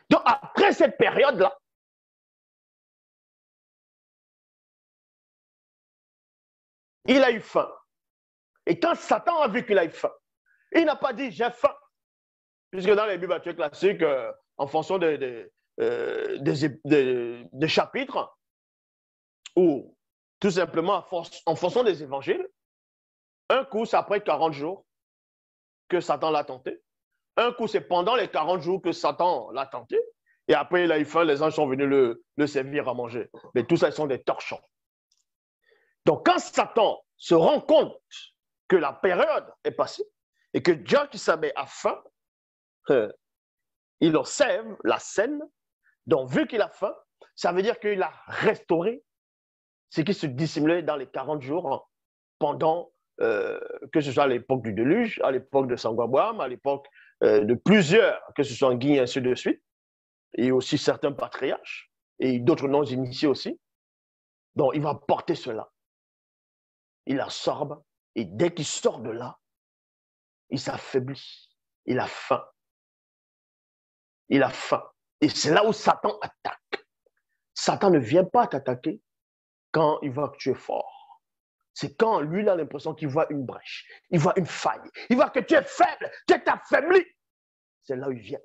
Donc, après cette période-là, il a eu faim. Et quand Satan a vu qu'il a eu faim, il n'a pas dit j'ai faim. Puisque dans les Bibles classiques, en fonction des chapitres, ou tout simplement en fonction des évangiles, un coup, c'est après 40 jours que Satan l'a tenté. Un coup, c'est pendant les 40 jours que Satan l'a tenté. Et après, il a eu faim, les anges sont venus le servir à manger. Mais tout ça, ce sont des torchons. Donc, quand Satan se rend compte que la période est passée et que Dieu qui savait a faim, il observe la scène. Donc, vu qu'il a faim, ça veut dire qu'il a restauré ce qui se dissimulait dans les 40 jours pendant, que ce soit à l'époque du déluge, à l'époque de Sangoboam, à l'époque de plusieurs, que ce soit Guy et ainsi de suite, et aussi certains patriarches, et d'autres non initiés aussi. Donc, il va porter cela. Il absorbe, et dès qu'il sort de là, il s'affaiblit. Il a faim. Il a faim. Et c'est là où Satan attaque. Satan ne vient pas t'attaquer quand il voit que tu es fort. C'est quand lui, il a l'impression qu'il voit une brèche, il voit une faille, il voit que tu es faible, tu es affaibli. C'est là où il vient.